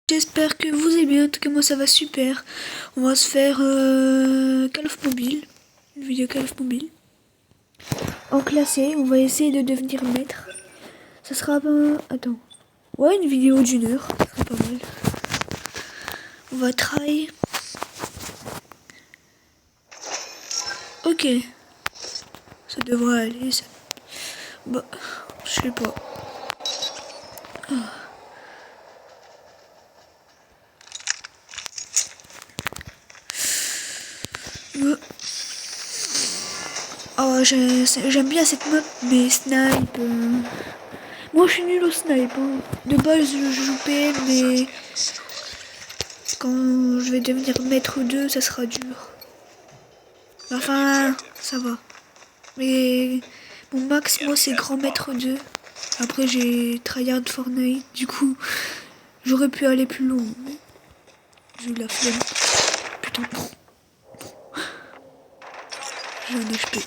J'espère que vous allez bien, en tout cas moi ça va super. On va se faire Call of Mobile, une vidéo Call of Mobile. En classé, on va essayer de devenir maître. Ça sera attends. Ouais, une vidéo d'1 heure, ça sera pas mal. On va try. Ok. Ça devrait aller, ça. Bah, je sais pas. Oh, j'aime bien cette map, mais snipe. Moi, je suis nul au snipe. Hein. De base, je joue PM, mais quand je vais devenir maître 2, ça sera dur. Enfin, ça va. Mais mon max, moi, c'est grand maître 2. Après, j'ai tryhard Fortnite. Du coup, j'aurais pu aller plus loin. J'ai eu la flemme. Putain. J'ai un HP.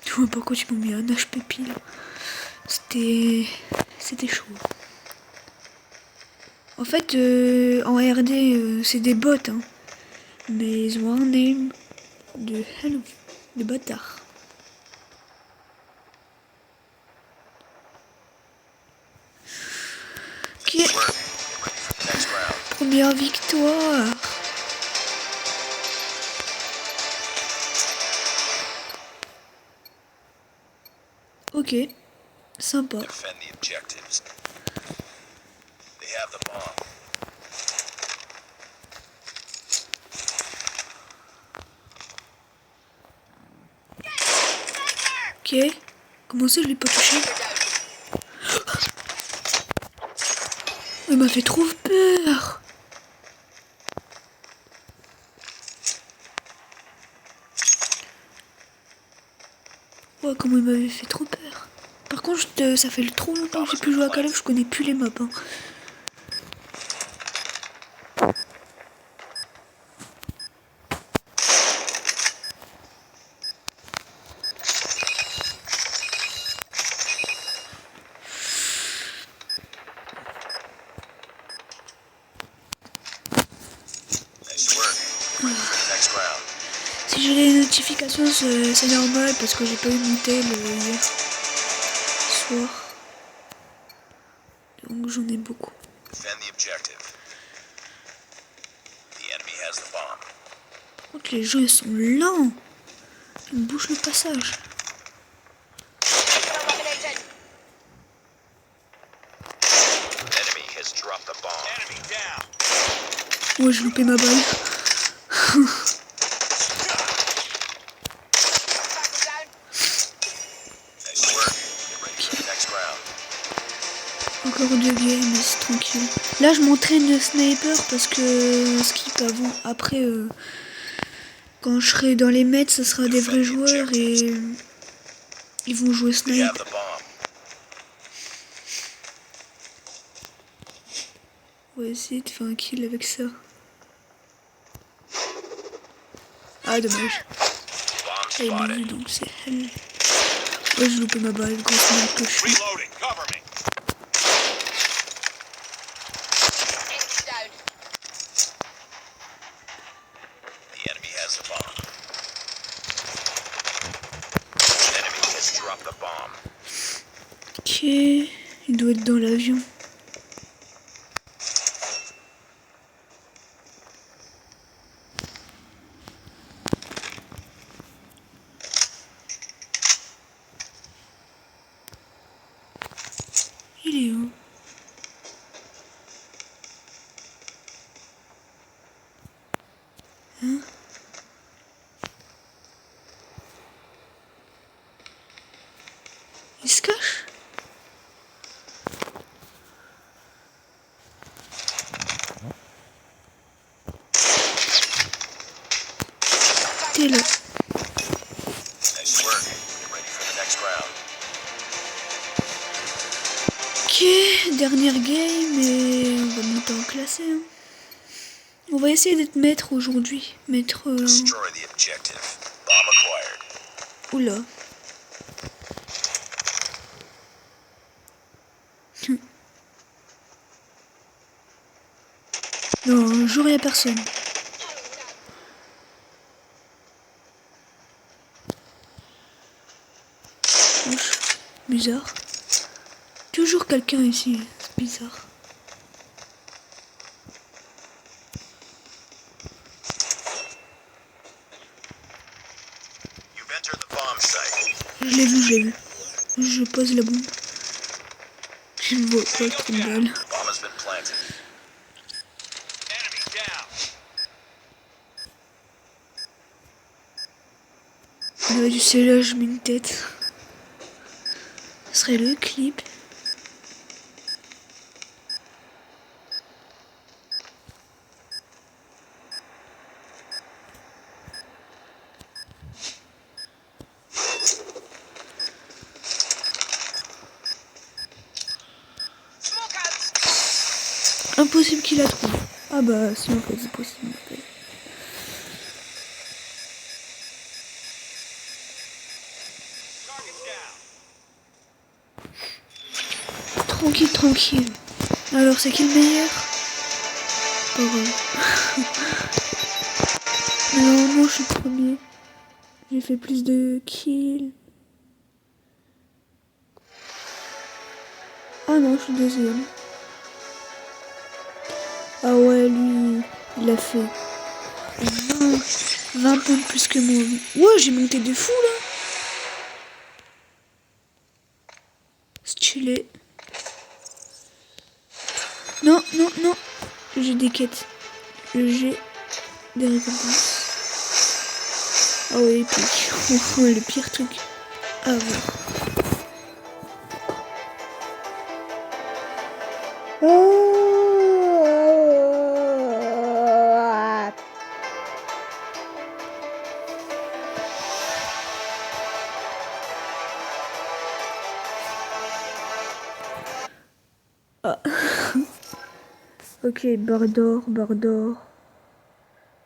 Je vois pas pourquoi tu m'as mis un HP pile. C'était chaud. En fait, en RD, c'est des bots, hein. Mais ils ont un name de hello, de bâtard. Ok. Première victoire. Ok. Sympa. Ok. Comment ça je l'ai pas touché? Il m'a fait trop peur. Ouais, comment il m'avait fait trop peur. Par contre, ça fait trop longtemps que j'ai plus joué à Call of, je connais plus les maps. Hein. Si j'ai les notifications, c'est normal parce que j'ai pas eu mon tel hier soir. Donc j'en ai beaucoup. Par contre, les gens ils sont lents. Ils me bouchent le passage. Ouais, j'ai loupé ma balle. Encore 2 games, c'est tranquille. Là, je m'entraîne de sniper parce que skip avant. Après, quand je serai dans les mètres, ça sera des vrais joueurs et ils vont jouer snipe. On va essayer de faire un kill avec ça. Ah, dommage. Ah, il m'a vu donc c'est elle. Ouais, j'ai loupé ma balle, grosse merde que je suis. Ok, il doit être dans l'avion. Il est où? Hein? Il se cache? T'es là. Ok, dernière game et on va monter en classé. Hein. On va essayer d'être maître aujourd'hui. Maître... Oula. Non, un jour il y a personne. Wesh, bizarre. Toujours quelqu'un ici, c'est bizarre. Je l'ai vu, je l'ai vu. Je pose la bombe. Je ne vois pas le trou de balle. Du là, je mets une tête. Ce serait le clip. Impossible qu'il la trouve. Ah bah si en fait c'est possible. En fait. Tranquille, tranquille. Alors c'est qui le meilleur? Pas grave. Mais normalement je suis premier. J'ai fait plus de kills. Ah non, je suis deuxième. Ah ouais, lui, il a fait 20 points de plus que moi. Ouais, j'ai monté de fou là. Stylé. Non, non, non. J'ai des quêtes. J'ai des récompenses. Ah ouais, épique. Le pire truc à voir. Ah. Ok, barre d'or, barre d'or.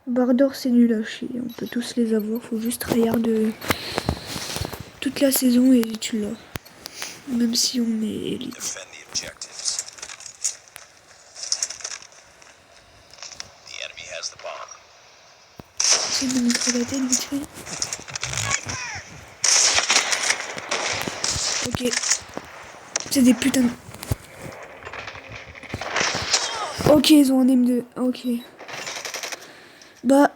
Barre d'or, c'est nul à chier. On peut tous les avoir. Faut juste regarder toute la saison et tu l'as. Même si on est élite. C'est de montrer la tête vite fait. Ok. C'est des putains de... Ok, ils ont un M2. Ok. Bah...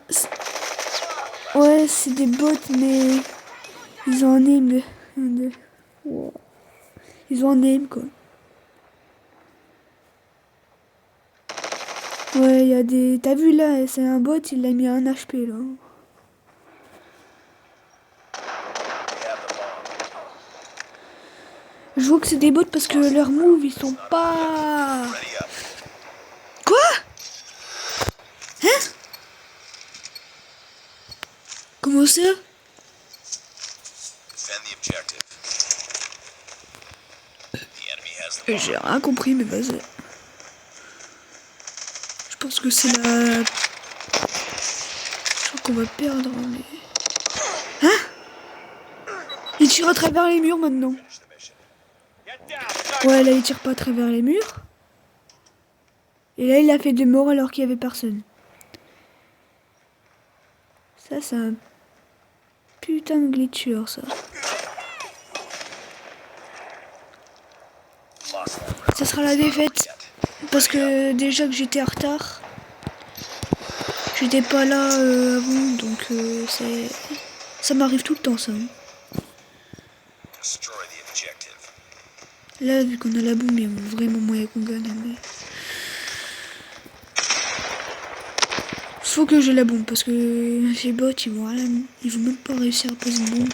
Ouais, c'est des bots, mais... Ils ont un aim. Wow. Ils ont un aim, quoi. Ouais, il y a des... T'as vu, là, c'est un bot, il a mis un HP, là. Je vois que c'est des bots parce que leurs moves, ils sont pas... Quoi? Hein? Comment ça? J'ai rien compris, mais vas-y. Je pense que c'est la... Je crois qu'on va perdre, mais... Hein? Il tire à travers les murs, maintenant. Ouais, là, il tire pas à travers les murs. Et là, il a fait 2 morts alors qu'il y avait personne. Ça, c'est un putain de glitcher, ça. Ça sera la défaite. Parce que déjà que j'étais en retard. J'étais pas là avant, donc ça m'arrive tout le temps, ça. Là, vu qu'on a la bombe, il y a vraiment moyen qu'on gagne. Mais... Faut que j'ai la bombe, parce que les bots, ils vont même pas réussir à poser une bombe.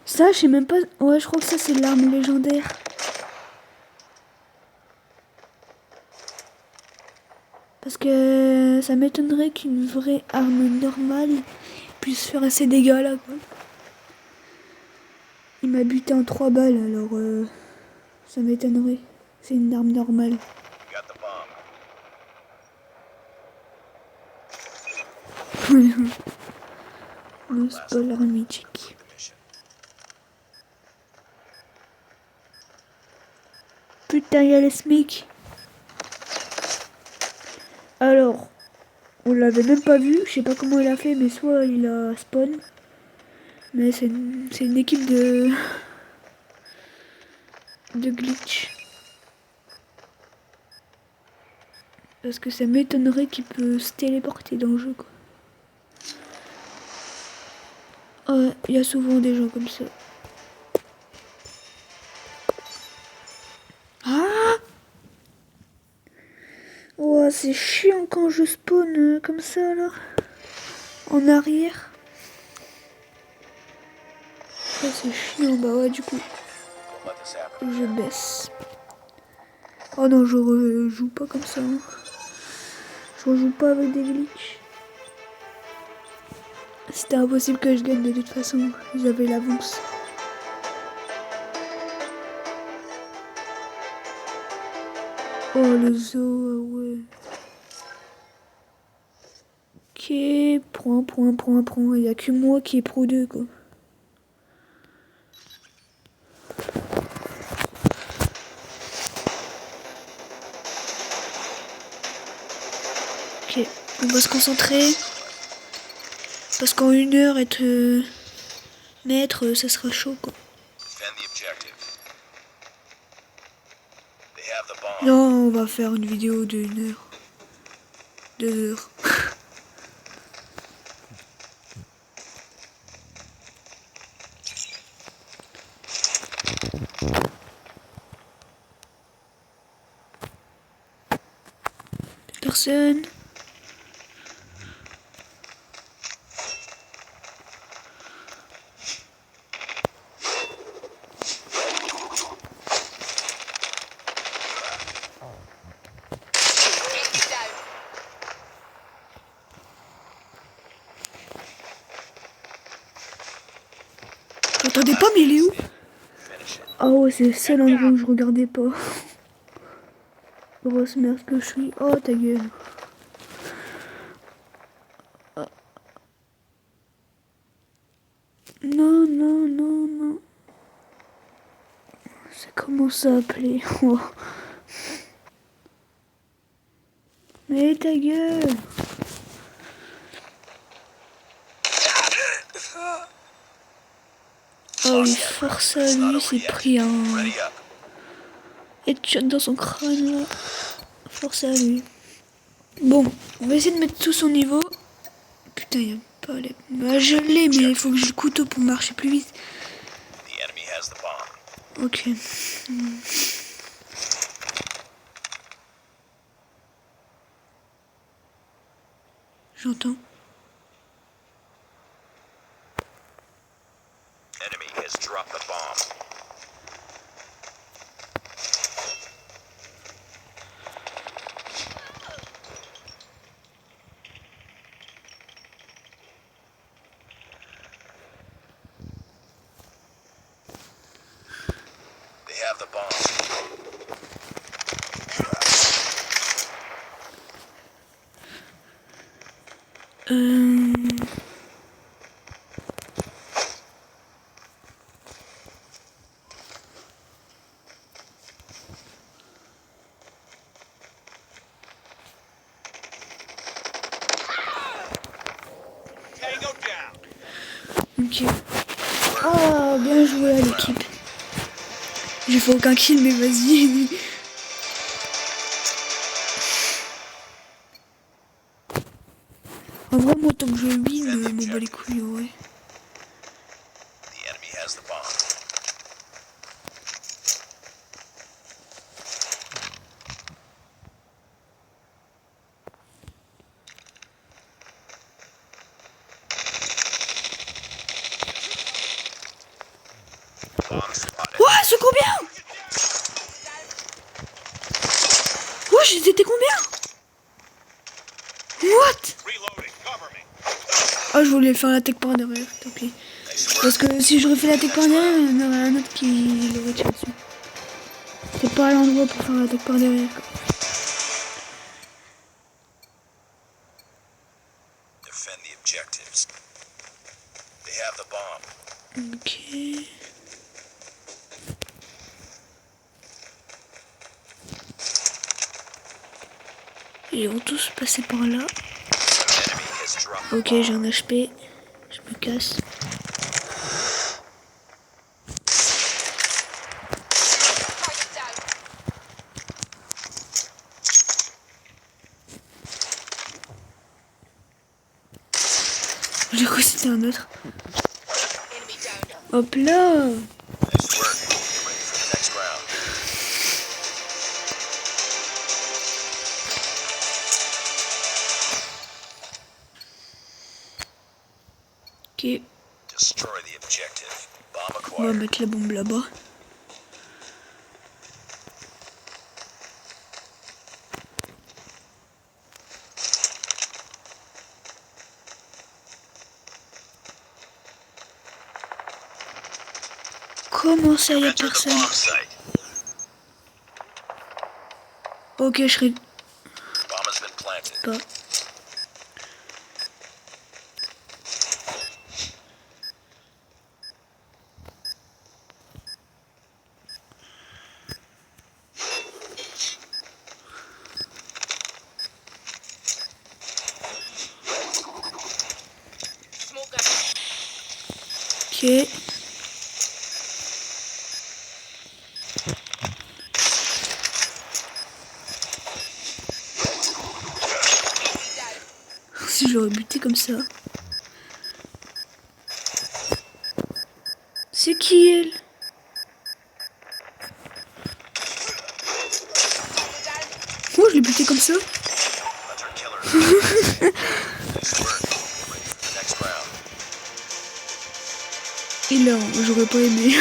Ça, je sais même pas... Ouais, je crois que ça, c'est l'arme légendaire. Parce que ça m'étonnerait qu'une vraie arme normale puisse faire assez de dégâts, là, quoi. Il m'a buté en 3 balles, alors ça m'étonnerait. C'est une arme normale. Le spoiler mythique. putain, il y a les SMIC. Alors, on l'avait même pas vu. Je sais pas comment il a fait, mais soit il a spawn. Mais c'est une équipe de glitch. Parce que ça m'étonnerait qu'il peut se téléporter dans le jeu, quoi. Ouais, il y a souvent des gens comme ça. Ah! Oh, c'est chiant quand je spawn comme ça, là. En arrière. Oh, c'est chiant, bah ouais, du coup. Je baisse. Oh non, je rejoue pas comme ça. Hein. Je rejoue pas avec des glitches. C'était impossible que je gagne de toute façon. J'avais l'avance. Oh, le zoo, ouais. Ok, point. Il n'y a que moi qui est pro 2, quoi. Ok, on va se concentrer. Parce qu'en 1 heure, être maître, ça sera chaud, quoi. Non, on va faire une vidéo de 1 heure. 2 heures. Personne. J'entendais pas, mais il est où? Ah ouais, c'est le seul endroit où je regardais pas. Grosse merde que je suis. Oh, ta gueule. Non. Ça commence à appeler. Oh. Mais ta gueule. Oh, il force à lui, s'est pris un headshot dans son crâne là. Force à lui. Bon, on va essayer de mettre tout son niveau. Putain, il y a pas les... Bah, je l'ai, mais il faut que j'ai le couteau pour marcher plus vite. Ok. J'entends. Ok. Ah, bien joué à l'équipe. J'ai fait aucun kill, mais vas-y. En vrai, moi, tant que je win, m'en bats les couilles, ouais. Ouais, c'est combien? Ouais, j'étais combien? What? Ah, je voulais faire la tech par derrière, tant pis. Parce que si je refais la tech par derrière, il y en aurait un autre qui l'aurait tiré dessus. C'est pas l'endroit pour faire la tech par derrière, quoi. Ok. Ils vont tous passer par là. Ok, j'ai un HP. Je me casse. J'ai cru que c'était un autre. Hop là. Ok. On va mettre la bombe là-bas. Comment ça, y a personne? Ok, je serai pas. Ok. Si j'aurais buté comme ça. C'est qui elle? Oh, je l'ai buté comme ça. Et là, j'aurais pas aimé.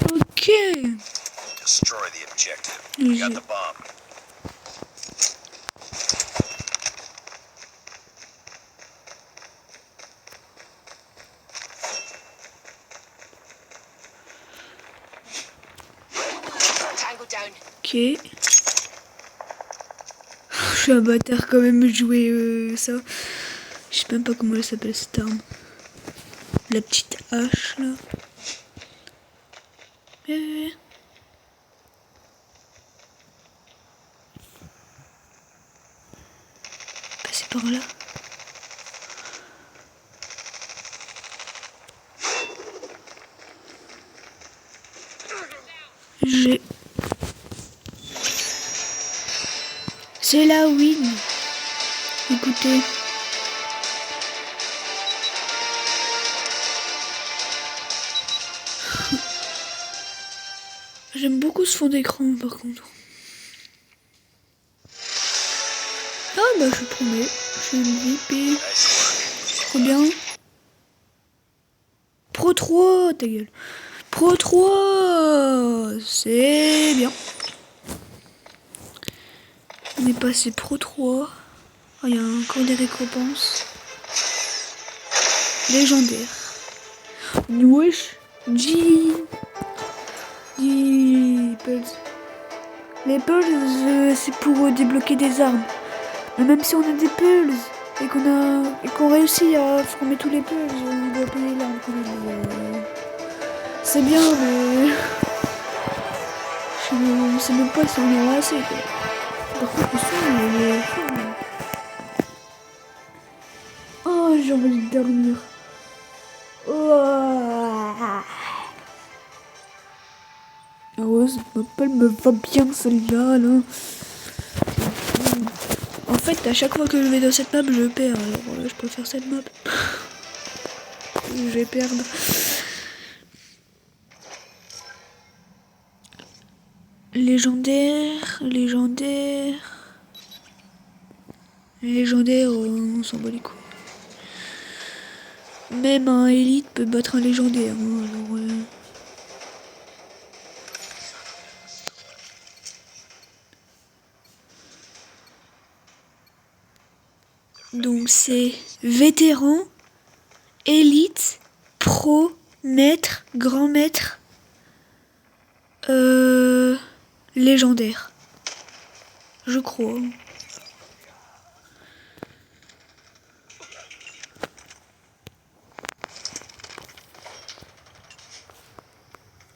Ok. Ok. Je suis un bâtard quand même jouer ça. Je sais même pas comment elle s'appelle cette arme. La petite hache là. Passer par là. J'ai. C'est la win. Écoutez. J'aime beaucoup ce fond d'écran par contre. Ah bah je promets. Je suis MVP. Trop bien. Pro 3, ta gueule. Pro 3, c'est bien. On est passé Pro 3. Oh, il y a encore des récompenses. Légendaire. Wesh. Pulse. Les pulses, c'est pour débloquer des armes. Mais même si on a des pulses et qu'on réussit à former tous les pulses, on doit payer l'arme quand même. C'est bien, mais je sais même pas si on aura assez. Quoi. Par contre, le son, il est fou. Oh, j'ai envie de dormir. Oh, cette map, elle me va bien celle-là, là. En fait, à chaque fois que je vais dans cette map, je perds. Alors, je préfère cette map. Je vais perdre. Légendaire, on s'en bat les couilles. Même un élite peut battre un légendaire. Hein, alors, Donc c'est vétéran, élite, pro, maître, grand maître, légendaire. Je crois.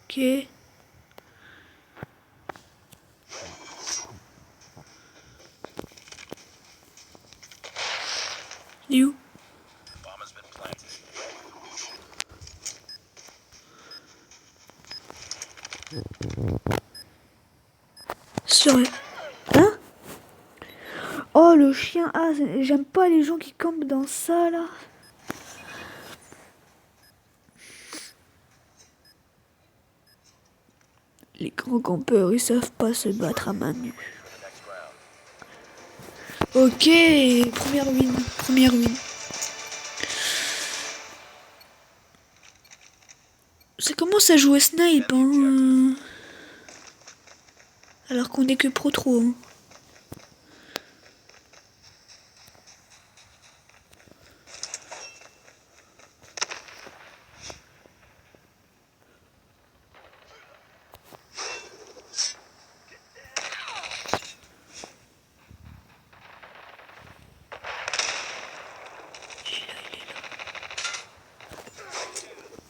Ok. Il est où? Sérieux? Hein? Oh le chien, ah j'aime pas les gens qui campent dans ça là. Les grands campeurs ils savent pas se battre à main nue. Ok, première win, première win. Ça commence à jouer snipe hein. Alors qu'on est que pro trop hein.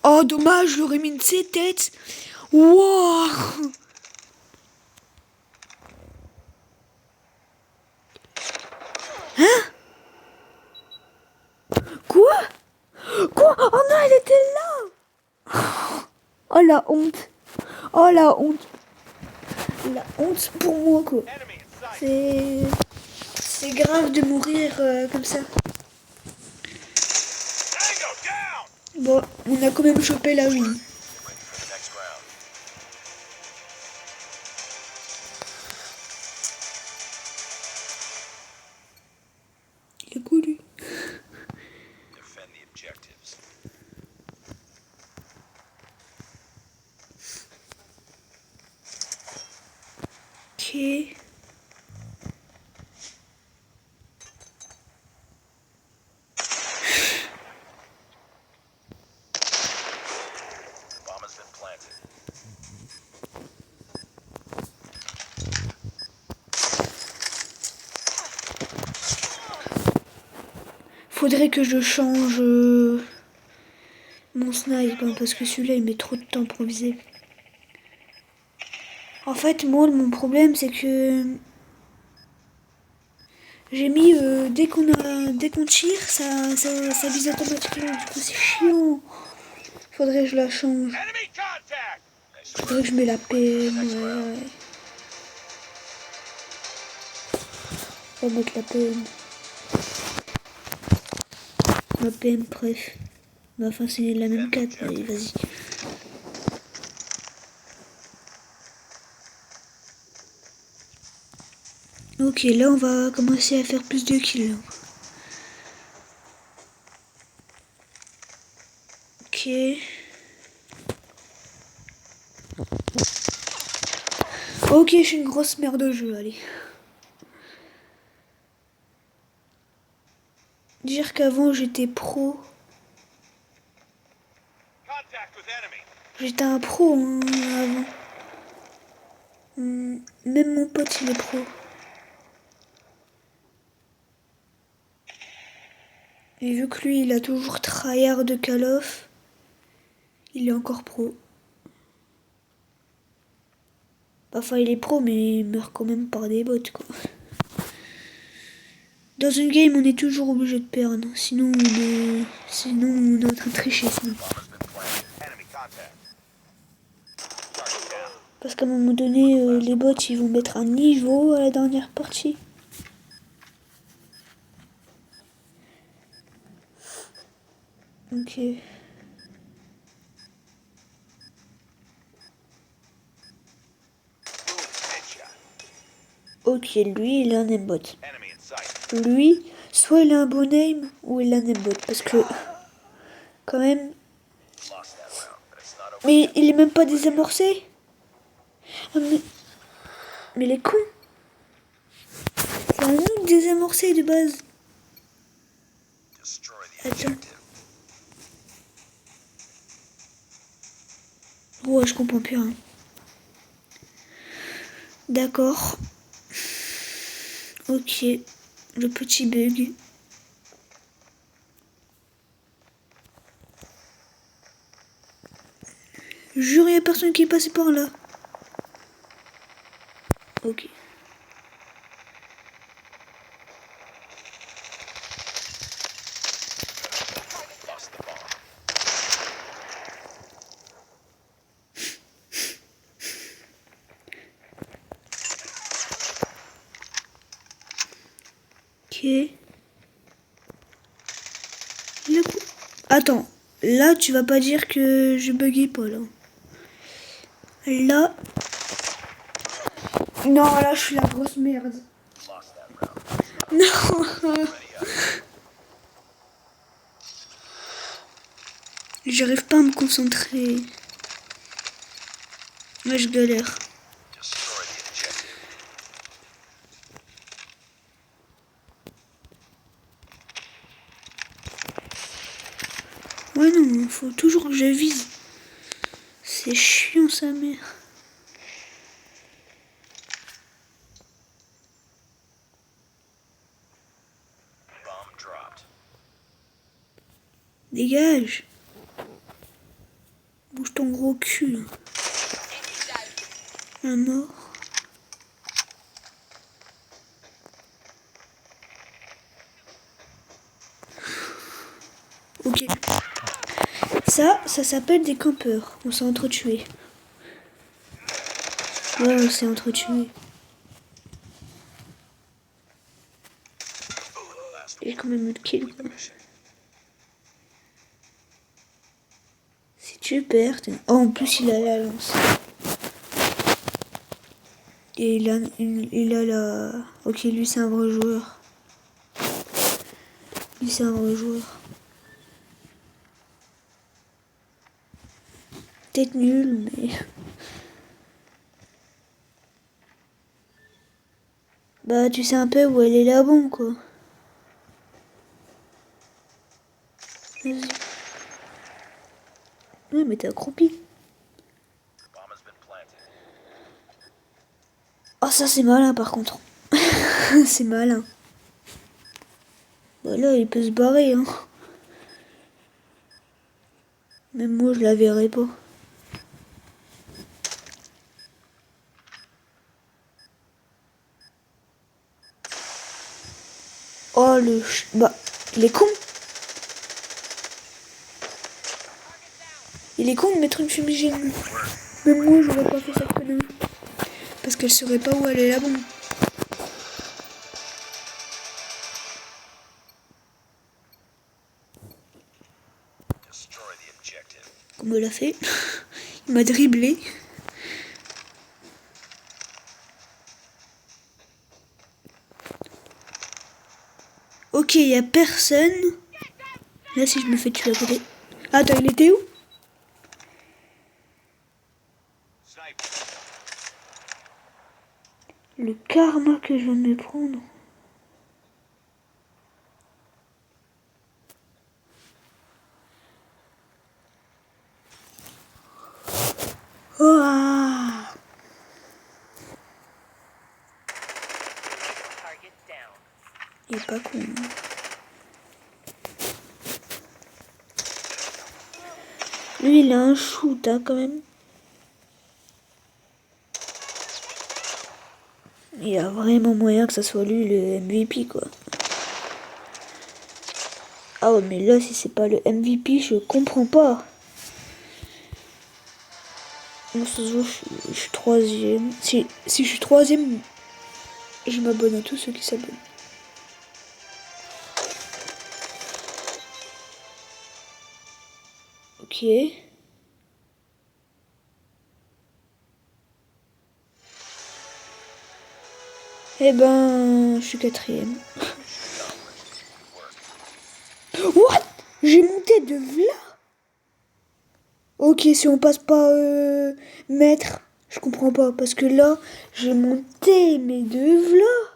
Oh dommage, j'aurais mis une de ses têtes. Wouah. Hein? Quoi? Quoi? Oh non, elle était là. Oh la honte. Oh la honte. La honte pour moi quoi. C'est grave de mourir comme ça. Bon, on a quand même chopé la win. Il est cool lui. Ok. Faudrait que je change mon snipe hein, parce que celui-là il met trop de temps pour viser. En fait, moi mon problème c'est que j'ai mis dès qu'on tire ça vise automatiquement. Du coup c'est chiant. Faudrait que je la change. Faudrait que je mette la PM. Ouais. On va mettre la PM. La PM bref. Enfin c'est la même carte. Allez vas-y. Ok, là on va commencer à faire plus de kills. Ok. Ok, je suis une grosse merde de jeu, allez. Dire qu'avant j'étais pro. J'étais un pro hein, avant. Même mon pote il est pro. Et vu que lui il a toujours tryhard de Call of, il est encore pro. Enfin il est pro mais il meurt quand même par des bots quoi. Dans une game on est toujours obligé de perdre. Sinon on est en train de tricher sinon. Parce qu'à un moment donné les bots ils vont mettre un niveau à la dernière partie. Ok. Ok, lui il a un aimbot. Lui, soit il a un bon aim ou il a un aimbot. Parce que, quand même. Mais il est même pas désamorcé. Ah, mais les cons. C'est un nous désamorcé de base. Attends. Ouais, je comprends plus rien. D'accord. Ok. Le petit bug. Jure, y a personne qui est passé par là. Ok. Ok. Attends, là tu vas pas dire que je buguais pas là. Là. Non, là je suis la grosse merde. Non. J'arrive pas à me concentrer. Là je galère. Ouais non, faut toujours que je vise. C'est chiant sa mère. Dégage. Bouge ton gros cul. Là. Un mort. Ok. Ça s'appelle des campeurs. On s'est entretués. Ouais, on s'est entretués. J'ai quand même eu le kill. Quoi. Si tu perds... Oh, en plus, il a la lance. Et il a la... Ok, lui, c'est un vrai joueur. Lui, c'est un vrai joueur. Peut-être nul, mais... Bah, tu sais un peu où elle est la bombe, quoi. Vas-y. Ouais, mais t'es accroupi. Oh, ça, c'est malin, par contre. C'est malin. Bah là, il peut se barrer, hein. Même moi, je la verrai pas. Oh, Bah, il est con. Il est con de mettre une fumigène. Même moi, j'aurais pas fait cette connerie. Parce qu'elle saurait pas où elle est la bombe. On me l'a fait. Il m'a dribblé. Ok, il y a personne. Là, si je me fais tuer à côté. Attends, il était où? Le karma que je viens de me prendre. Oh, il est pas con. Hein. Lui, il a un shoot, hein, quand même. Il y a vraiment moyen que ça soit lui le MVP, quoi. Ah ouais, mais là, si c'est pas le MVP, je comprends pas. Moi, ça se voit, je suis troisième. Si je suis troisième, je m'abonne à tous ceux qui s'abonnent. Ok. Eh ben, je suis quatrième. What? J'ai monté de là? Ok, si on passe pas maître, je comprends pas. Parce que là, j'ai monté, mais de là.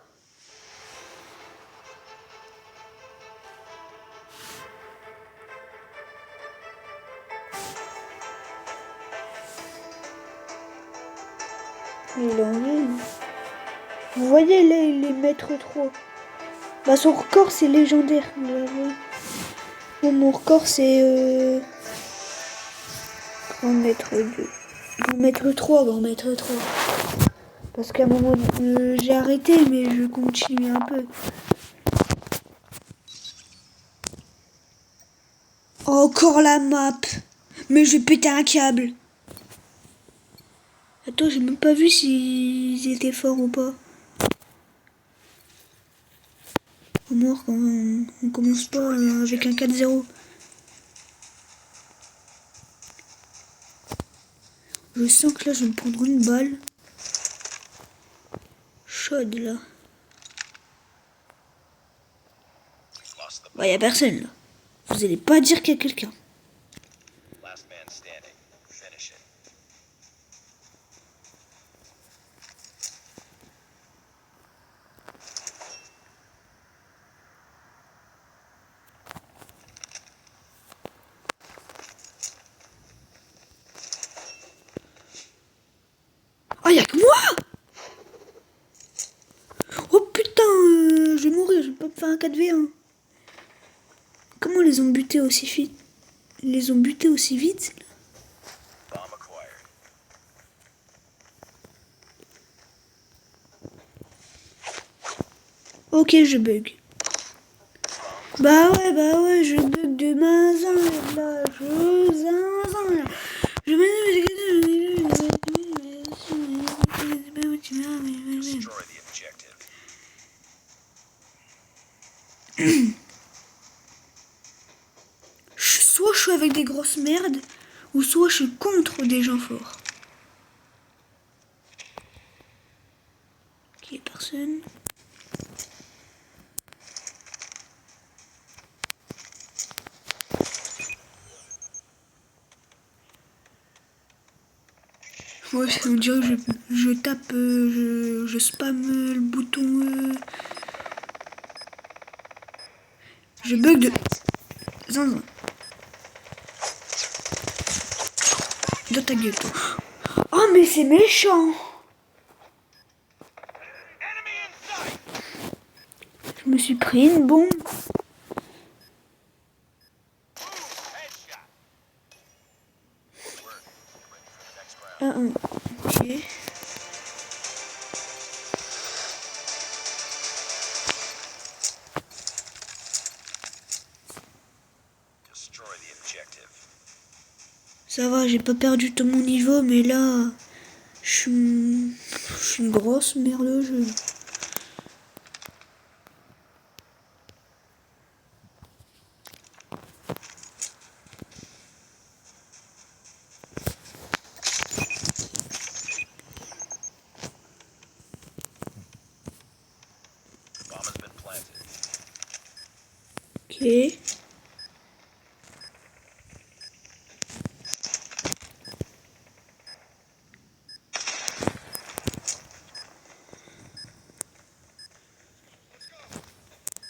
Il est en ligne. Vous voyez, là, il est maître 3. Bah, son record, c'est légendaire. Bon, mon record, c'est grand maître 2. Grand maître 3, grand maître 3. Parce qu'à un moment, j'ai arrêté, mais je continue un peu. Encore la map. Mais je vais péter un câble. Attends, j'ai même pas vu s'ils étaient forts ou pas. Au moins, on commence pas avec un 4-0. Je sens que là, je vais me prendre une balle. Chaude, là. Bah, y a personne, là. Vous allez pas dire qu'il y a quelqu'un. Oh, y'a que moi! Oh putain, je vais mourir, je vais pas me faire un 4v1. Comment les ont butés aussi vite? Ils les ont butés aussi vite? Ok, je bug. Bah ouais, je bug de mazin, là, soit je suis avec des grosses merdes, ou soit je suis contre des gens forts. Ok, personne. Ouais, on dirait que je tape, je spamme le bouton. Je bug de zinzin. Dans ta gueule, toi. Oh, mais c'est méchant! Je me suis pris une bombe. Ok. Ça va, j'ai pas perdu tout mon niveau, mais là, je suis une grosse merde de jeu. Ok.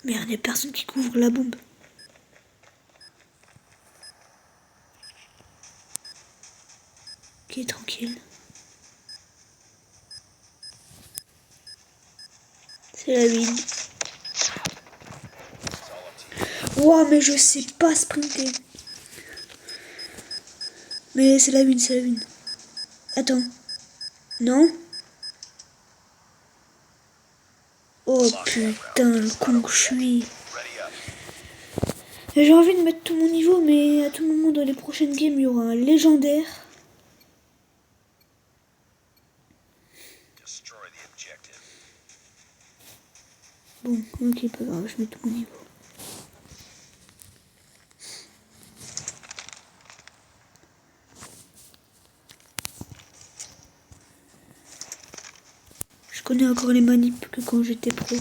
Merde, y'a personne qui couvre la bombe. Ok, tranquille. C'est la win. Ouah, mais je sais pas sprinter. Mais c'est la win, c'est la win. Attends. Non? Oh putain, le con que je suis. J'ai envie de mettre tout mon niveau, mais à tout moment dans les prochaines games, il y aura un légendaire. Bon, ok, pas grave, je mets tout mon niveau. Je connais encore les manips que quand j'étais pro.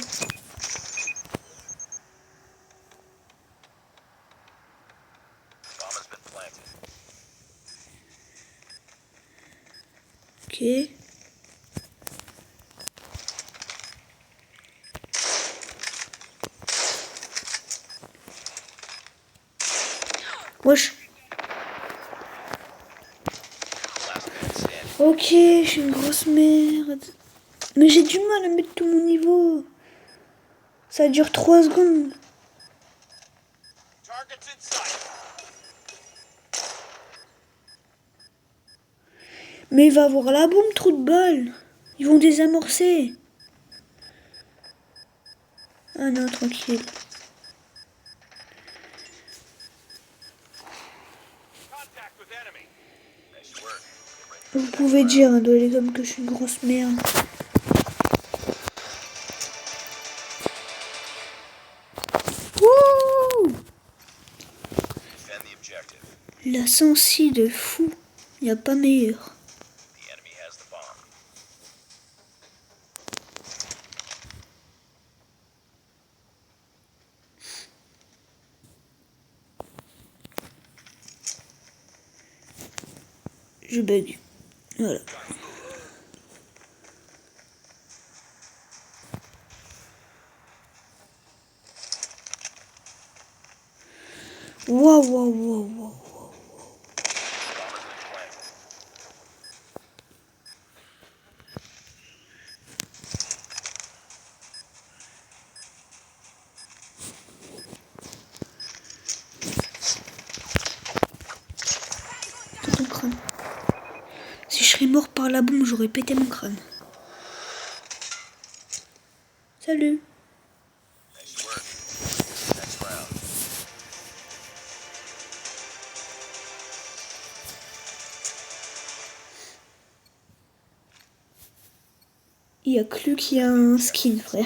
Ok. Wesh. Ok, je suis une grosse merde. Mais j'ai du mal à mettre tout mon niveau. Ça dure 3 secondes. Mais il va avoir la bombe, trou de balle. Ils vont désamorcer. Ah non, tranquille. Vous pouvez dire, hein, les hommes, que je suis une grosse merde. La sensi de fou. Y a pas meilleur. Je bug. Voilà. Waouh, waouh, waouh, waouh. Ton crâne. Si je serais mort par la bombe, j'aurais pété mon crâne. Salut. Il y a que lui qui a un skin, frère.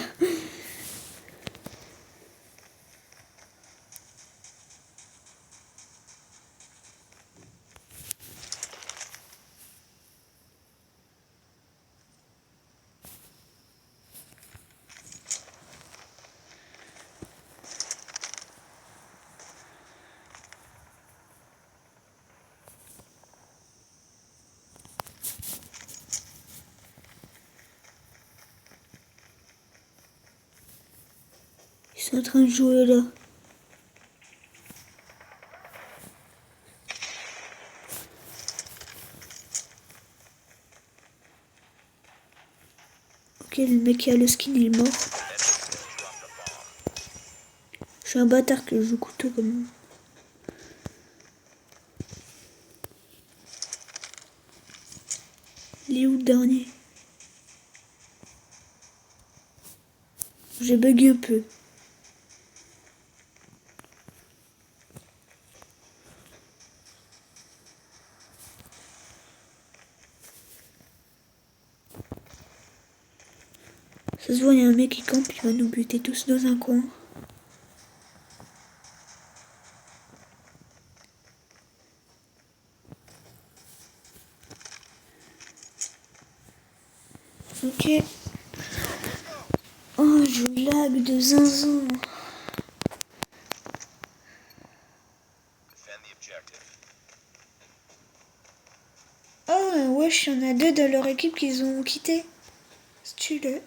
Ils sont en train de jouer là. Ok, le mec qui a le skin, il est mort. Je suis un bâtard que je joue couteau comme... Il est où le dernier? J'ai bugué un peu. Ça se voit, il y a un mec qui campe, il va nous buter tous dans un coin. Ok. Oh, je lag de zinzin. Oh, wesh, il y en a deux dans leur équipe qu'ils ont quitté. Stylé.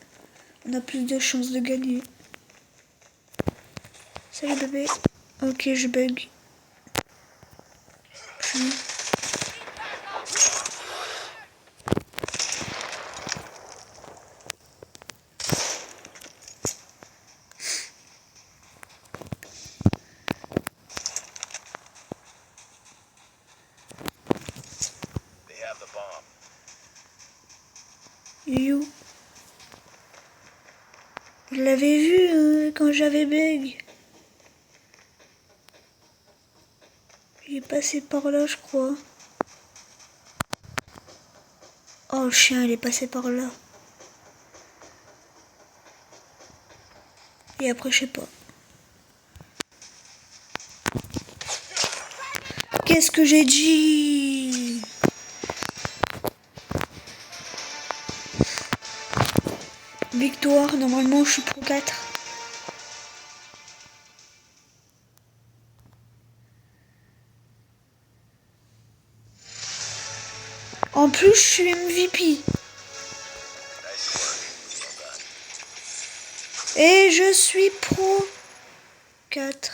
On a plus de chances de gagner. Salut bébé. Ok, je bug. You. Je l'avais vu quand j'avais bug. Il est passé par là, je crois. Oh, le chien, il est passé par là. Et après, je sais pas. Qu'est-ce que j'ai dit? Victoire, normalement, je suis pro 4. En plus, je suis MVP. Et je suis pro 4.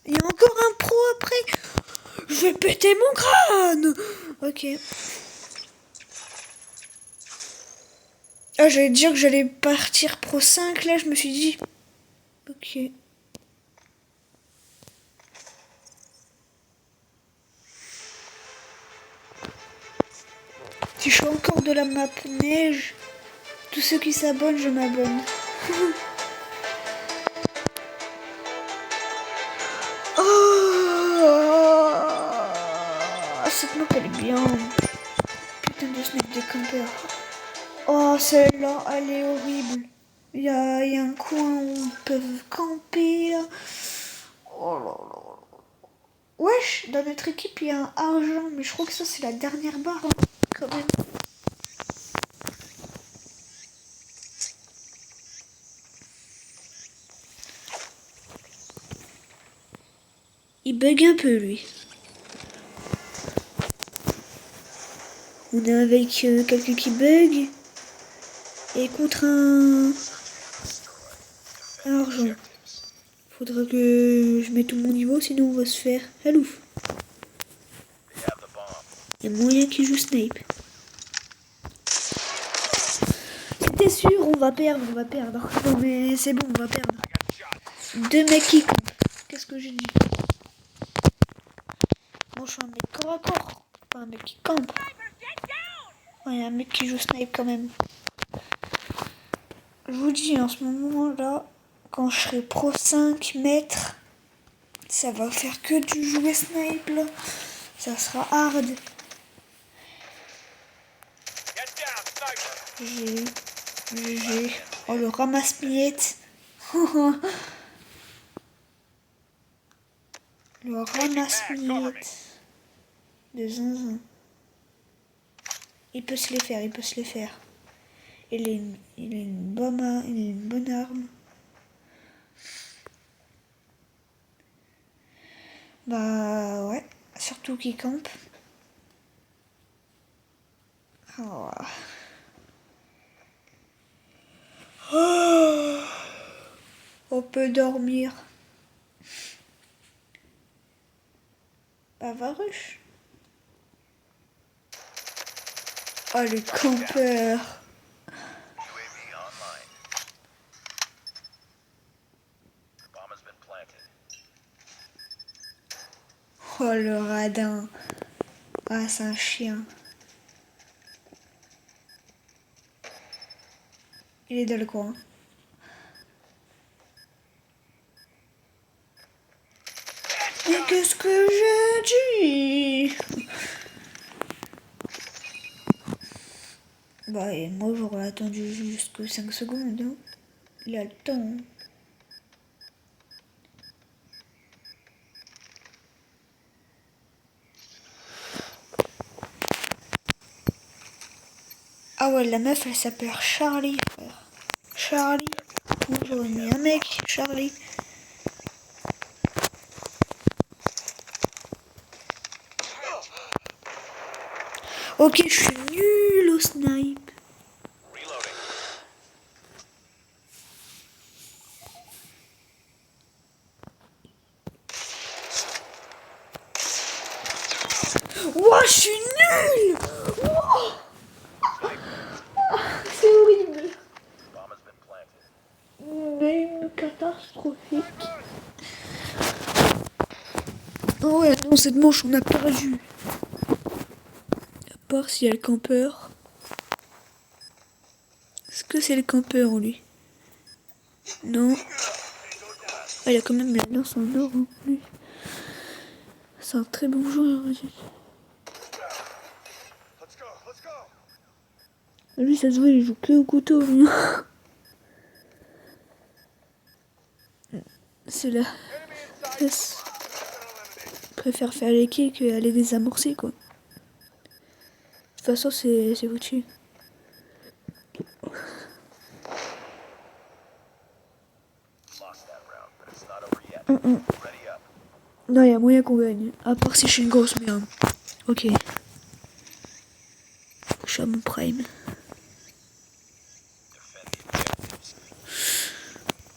Il y a encore un pro après. Je vais péter mon crâne. Ok. Ah, j'allais dire que j'allais partir pro 5. Là, je me suis dit... Ok. Si je suis encore de la map neige, tous ceux qui s'abonnent, je m'abonne. Oh, cette map elle est bien. Putain de snake de camper. Oh, celle-là, elle est horrible. Il y a un coin où ils peuvent camper là. Oh là là. Wesh, dans notre équipe, il y a un argent, mais je crois que ça, c'est la dernière barre, hein, quand même. Il bug un peu, lui. On est avec quelqu'un qui bug. Et contre un argent. Faudra que je mette tout mon niveau, sinon on va se faire alouf. Il y a moyen qu'il joue snipe. C'était sûr, on va perdre. Non mais c'est bon, on va perdre. Deux mecs qui campent. Qu'est-ce que j'ai dit? Moi je suis un mec corps à corps. Pas un mec qui campe. Ouais, il y a un mec qui joue snipe quand même. Je vous dis, en ce moment-là, quand je serai pro 5 mètres, ça va faire que du jouer snipe là. Ça sera hard. GG. Oh, le ramasse-miettes. Le ramasse-miettes de zinzin. Il peut se les faire. Il est une bonne arme. Bah ouais, surtout qu'il campe. Oh. Oh. On peut dormir. Bavaruche. Oh le campeur. Oh le radin. Ah c'est un chien. Il est dans le coin. Mais qu'est-ce que j'ai dit? Bah et moi j'aurais attendu jusque 5 secondes. Hein. Il a le temps. Hein. Ah ouais, la meuf elle s'appelle Charlie, frère. Charlie. Moi j'aurais mis un mec, Charlie. Ok, je suis nul au snipe. Ouah, je suis nul. C'est horrible. Même catastrophique. Oh ouais, non, cette manche, on a perdu. À part s'il y a le campeur. Est-ce que c'est le campeur, lui? Non. Ah, il a quand même la lance en or, hein, lui. C'est un très bon joueur. Lui, ça se voit, il joue que au couteau. Lui. C'est là. Je préfère faire les kills qu'aller désamorcer, quoi. De toute façon, c'est foutu. Non, il y a moyen qu'on gagne. À part si je suis une grosse merde. Ok. Je suis à mon prime.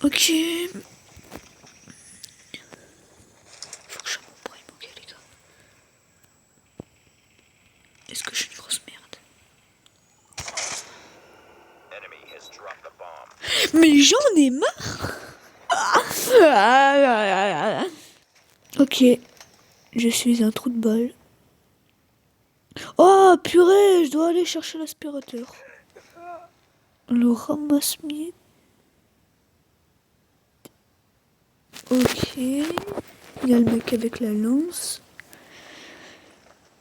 Ok. Faut que je sois à mon prime, ok les gars. Est-ce que je suis une grosse merde? Mais j'en ai marre. Ok. Je suis un trou de balle. Oh purée, je dois aller chercher l'aspirateur. Le ramasse-miettes. Ok. Il y a le mec avec la lance.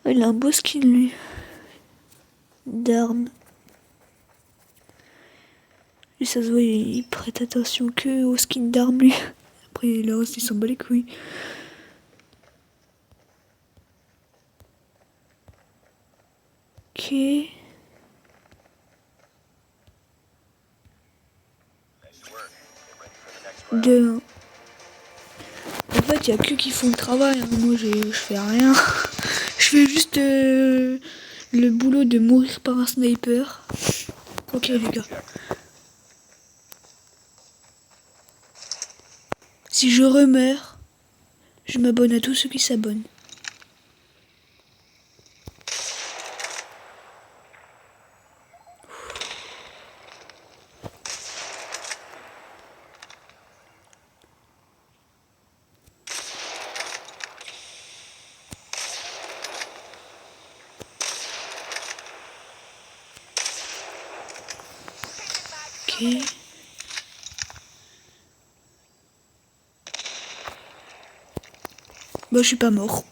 Oh, il a un beau skin lui. D'armes. Et ça se voit, il prête attention que au skin d'armes lui. Après les lances, il s'en bat les couilles. Ok. Deux. En fait, il n'y a que qui font le travail. Hein. Moi, je fais rien. Je fais juste le boulot de mourir par un sniper. Ok, les gars. Si je remeurs, je m'abonne à tous ceux qui s'abonnent. Ok. Bah, je suis pas mort.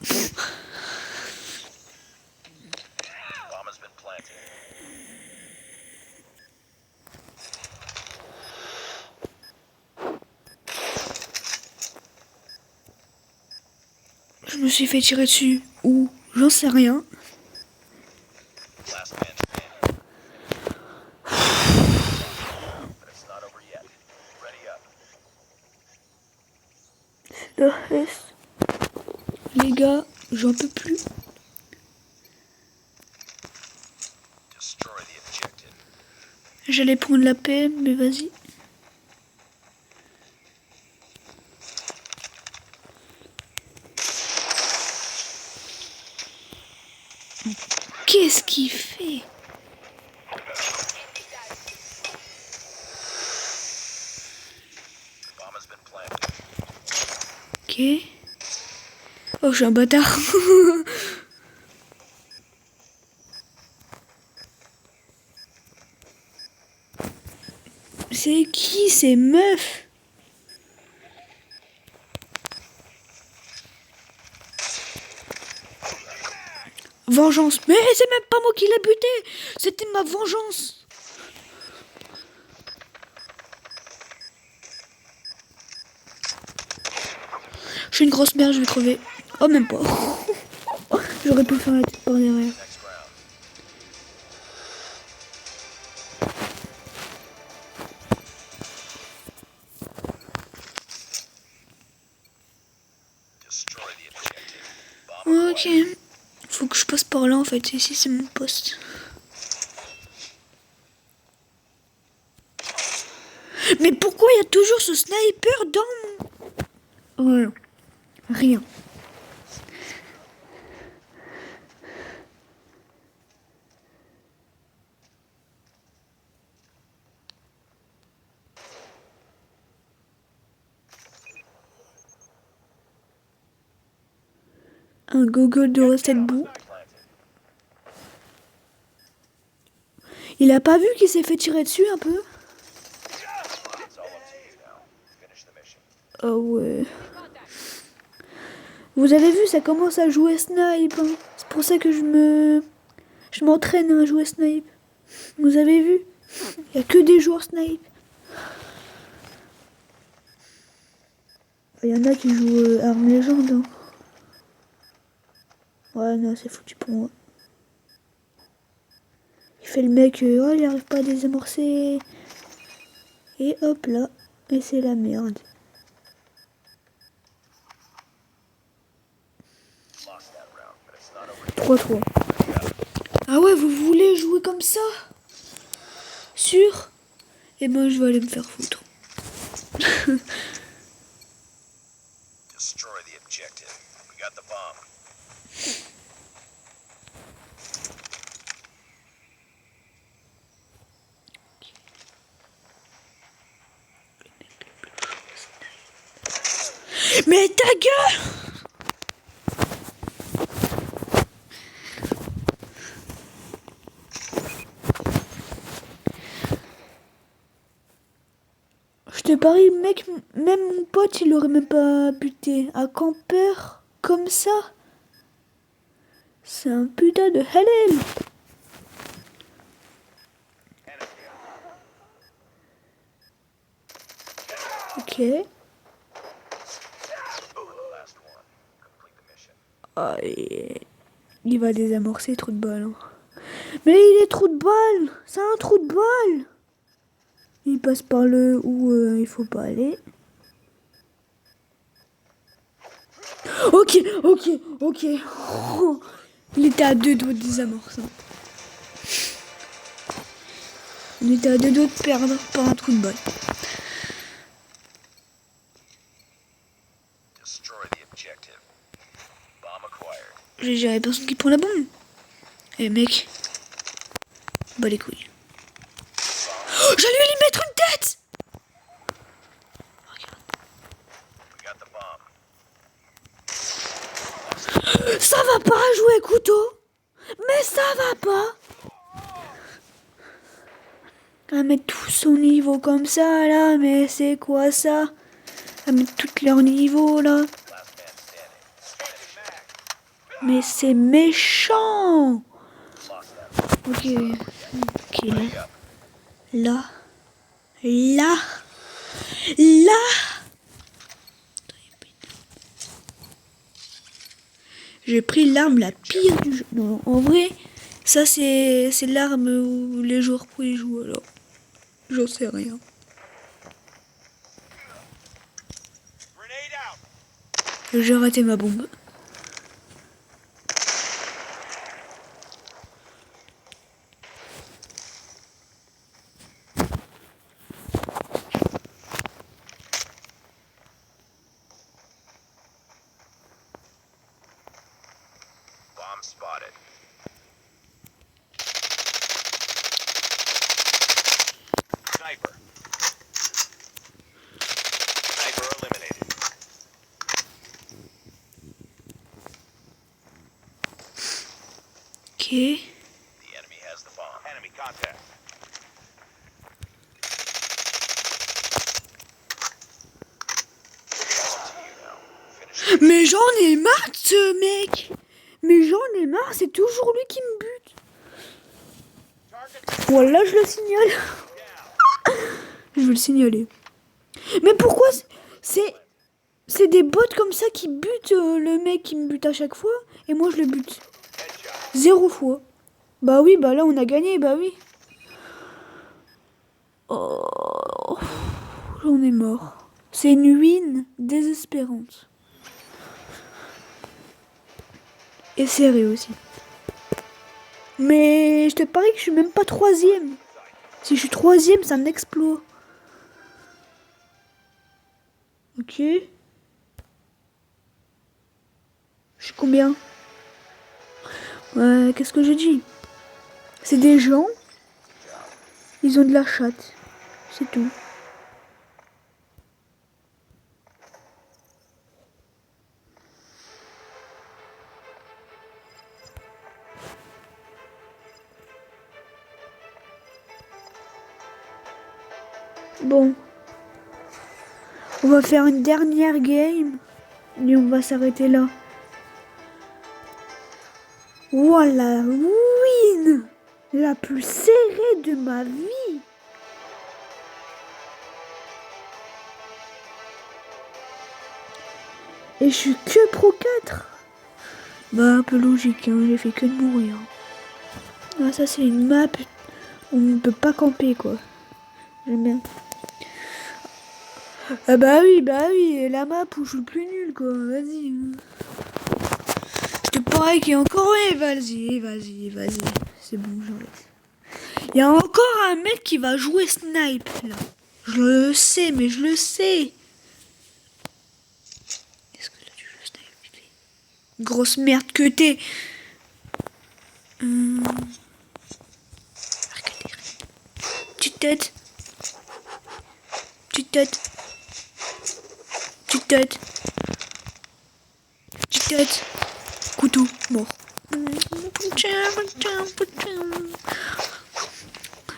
Je me suis fait tirer dessus. Ou j'en sais rien. Le reste. Les gars, j'en peux plus. J'allais prendre la peine, mais vas-y. Qu'est-ce qu'il fait? Ok. Oh, je suis un bâtard. C'est qui ces meufs? Vengeance. Mais c'est même pas moi qui l'ai buté. C'était ma vengeance. Je suis une grosse merde, je vais crever. Oh, même pas. J'aurais pu faire la tête par derrière. Ok. Faut que je passe par là en fait. Ici c'est mon poste. Mais pourquoi il y a toujours ce sniper dans mon... Ouais. Rien. Un gogol de recette boue. Il a pas vu qu'il s'est fait tirer dessus un peu? Ah ouais. Vous avez vu, ça commence à jouer snipe. Hein. C'est pour ça que je m'entraîne à jouer snipe. Vous avez vu? Il y a que des joueurs snipe. Il y en a qui jouent armes légende. Hein. Ouais, non, c'est foutu pour moi. Il fait le mec, oh, il arrive pas à désamorcer. Et hop là, et c'est la merde. 3-3. Ah ouais, vous voulez jouer comme ça? Sûr? Eh ben, je vais aller me faire foutre. Mais ta gueule! Je te parie, mec, même mon pote, il aurait même pas buté. Un campeur comme ça, c'est un putain de halal. Ok. Ah, il va désamorcer, trop de balles. Hein. Mais il est trou de balle. C'est un trou de balle. Il passe par le où il faut pas aller. Ok. Oh, il était à 2 doigts de désamorcer. On était à 2 doigts de perdre par un trou de balle. J'ai géré personne qui prend la bombe. Eh mec. Bah les couilles. Oh, j'allais lui mettre une tête. Regarde. Ça va pas jouer couteau. Mais ça va pas. À mettre tous au niveau comme ça là. Mais c'est quoi ça? À mettre toutes leur niveau là. Mais c'est méchant. Ok. Là. J'ai pris l'arme la pire du jeu. Non, en vrai, ça c'est l'arme où les joueurs pouvaient jouer alors. J'en sais rien. J'ai raté ma bombe. Spotted. Sniper. Sniper eliminated. Ok. The enemy has the bomb. Enemy contact. Mais j'en ai marre de ce mec. Mais j'en ai marre, c'est toujours lui qui me bute. Voilà, je le signale. Je veux le signaler. Mais pourquoi c'est des bots comme ça qui butent le mec qui me bute à chaque fois et moi je le bute 0 fois. Bah oui, bah là on a gagné, bah oui. Oh, j'en ai mort. C'est une win désespérante. Et serré aussi. Mais je te parie que je suis même pas 3e. Si je suis 3e, c'est un exploit. Ok. Je suis combien? Ouais, qu'est-ce que je dis? C'est des gens. Ils ont de la chatte. C'est tout. Bon. On va faire une dernière game. Et on va s'arrêter là. Voilà, win! La plus serrée de ma vie. Et je suis que pro 4. Bah un peu logique, hein, j'ai fait que de mourir. Ah ça c'est une map. On ne peut pas camper quoi. J'aime bien. Ah bah oui, la map où je suis le plus nul quoi, vas-y. Je te parie qu'il y a encore... Oui, vas-y. C'est bon, j'enlève. Il y a encore un mec qui va jouer snipe là. Je le sais, mais je le sais. Est-ce que là tu joues snipe? Grosse merde que t'es. Petite tête. Petite tête. Petite tête. Petite tête. Couteau, mort.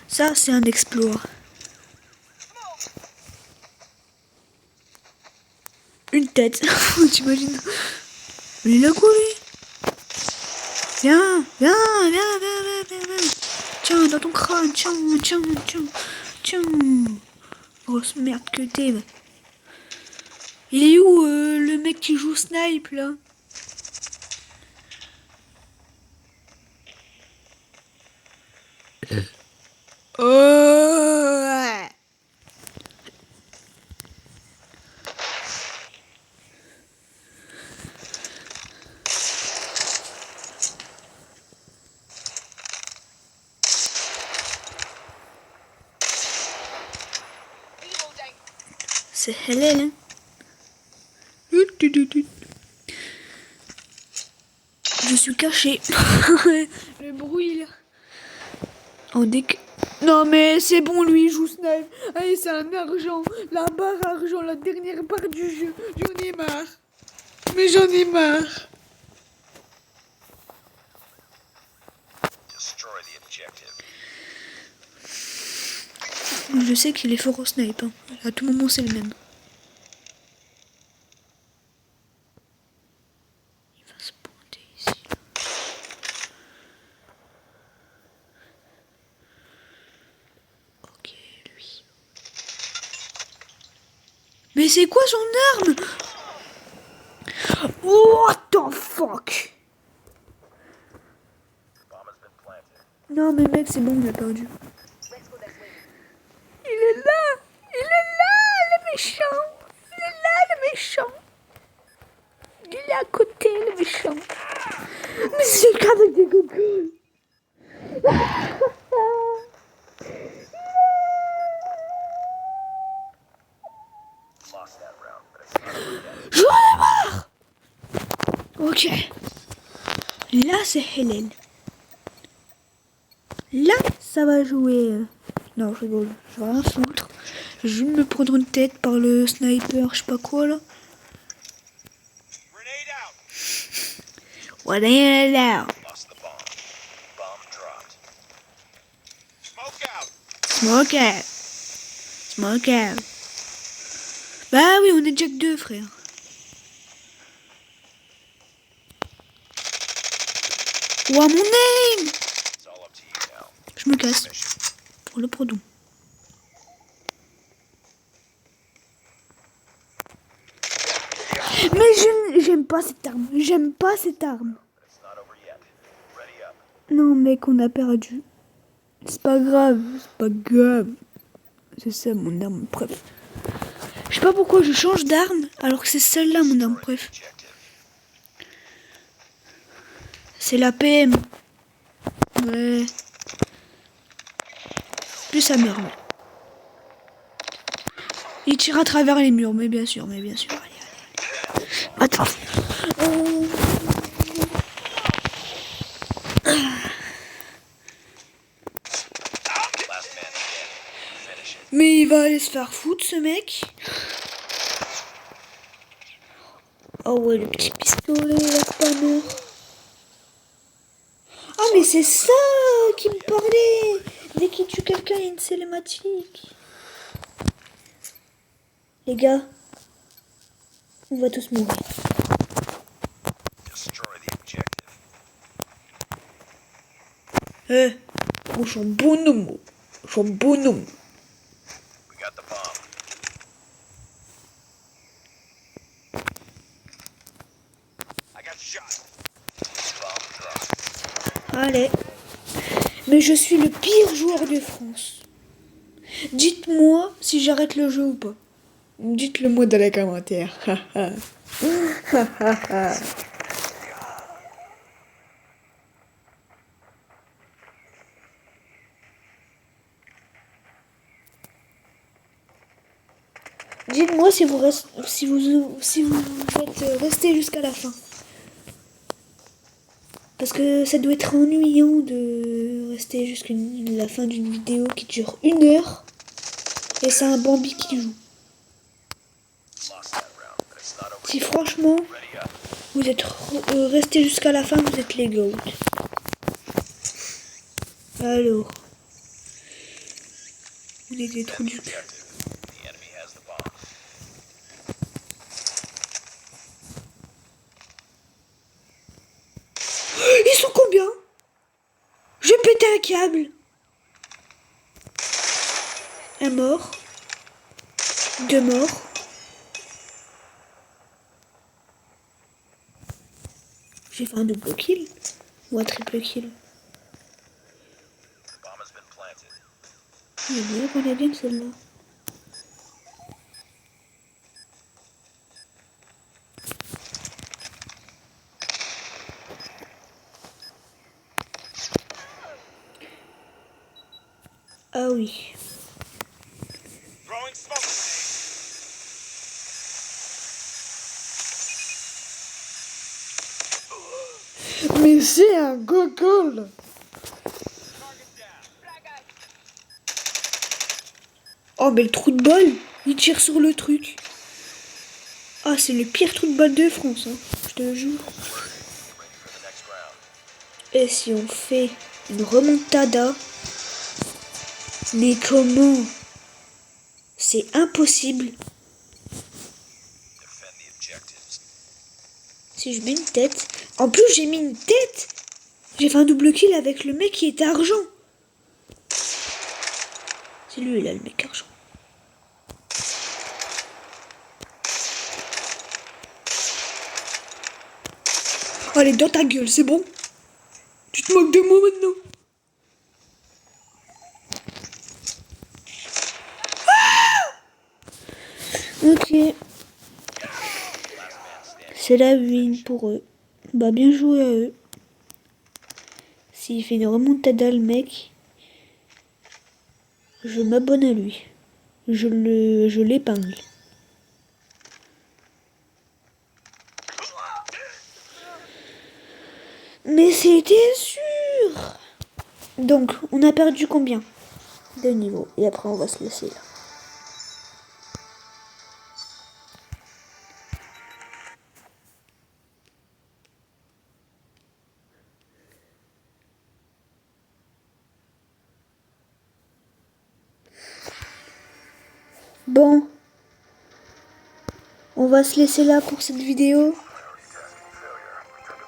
Ça, c'est un exploit. Une tête. T'imagines? Il a quoi lui? Viens. Tiens, dans ton crâne. Tiens. Grosse merde que t'es. Il est où le mec qui joue snipe là? Ouais. C'est Hélène. Hein. Je suis caché. Le bruit là. Oh non mais c'est bon, lui il joue snipe. Allez, c'est un argent. La barre argent, la dernière barre du jeu. J'en ai marre. Mais j'en ai marre. Destroy the objective. Je sais qu'il est fort au snipe. Hein. À tout moment c'est le même. Il va se pointer ici. Ok, lui. Mais c'est quoi son arme? What the fuck? Bomb has been planted. Non mais mec, c'est bon, on a perdu. Il est là, le méchant. Il est là, le méchant. Il est à côté, le méchant. Mais c'est le cas avec des gogoles. Lost that round, but it's not over yet. J'en ai marre. Ok. Là, c'est Hélène. Là, ça va jouer. Non, je rigole. Je vais rien foutre. Je vais me prendre une tête par le sniper, je sais pas quoi là. Grenade out. What est là? Lost the bomb. Bomb dropped. Smoke out. Smoke out. Smoke out. Bah oui, on est déjà que deux, frère. Ouah, mon aim! It's all up to you now. Je me casse. Mission. Pour le produit. Mais j'aime pas cette arme. J'aime pas cette arme. It's not over yet. Ready up. Non, mec, on a perdu. C'est pas grave. C'est pas grave. C'est ça mon arme préf. Je sais pas pourquoi je change d'arme alors que c'est celle-là mon arme préf. Objective. C'est la PM. Ouais. Plus ça me remet. Il tire à travers les murs, mais bien sûr, Allez, allez, allez. Attends. Last man standing. Finish it. Mais il va aller se faire foutre, ce mec. Oh ouais, le petit pistolet, la panneau. Ah, mais c'est ça qui me parlait. Dès qu'il tue quelqu'un, il y a une cinématique. Les gars, on va tous mourir. Destroy the objective. Oh, je suis un bonhomme. Je suis un bonhomme. We got the bomb. I got shot. Bomb dropped. Allez. Mais je suis le pire joueur de France. Dites-moi si j'arrête le jeu ou pas. Dites-le moi dans les commentaires. Dites-moi si vous êtes resté jusqu'à la fin. Parce que ça doit être ennuyant de rester jusqu'à la fin d'une vidéo qui dure 1 heure. Et c'est un Bambi qui joue. Lost that round, but it's not over Si yet. franchement, Ready up. vous êtes resté jusqu'à la fin, vous êtes les goats. Alors. On est des trous du cul. Objective. The enemy has the bomb. Ils sont combien? J'ai pété un câble. Un mort. 2 morts. J'ai fait un double kill. Ou un triple kill. Bomb has been planted. Il est bien qu'on est bien celle-là. Ah oui. Throwing smoke grenade. Mais c'est un gogol. Target down. Oh mais le trou de balle, il tire sur le truc. Ah c'est le pire trou de balle de France, hein, je te le jure. Ready for the next round. Et si on fait une remontada? Mais comment? C'est impossible. Defend the objectives. Si je mets une tête. En plus j'ai mis une tête. J'ai fait un double kill avec le mec qui était argent. C'est lui là le mec argent. Allez dans ta gueule, c'est bon? Tu te moques de moi maintenant? Ok. C'est la win pour eux. Bah bien joué à eux. S'il fait une remontada le mec, je m'abonne à lui. Je l'épingle. Mais c'était sûr. Donc on a perdu combien de niveaux? Et après on va se laisser là. Bon, on va se laisser là pour cette vidéo.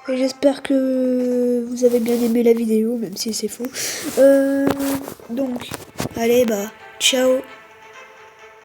Et j'espère que vous avez bien aimé la vidéo, même si c'est faux. Donc, allez, bah, ciao.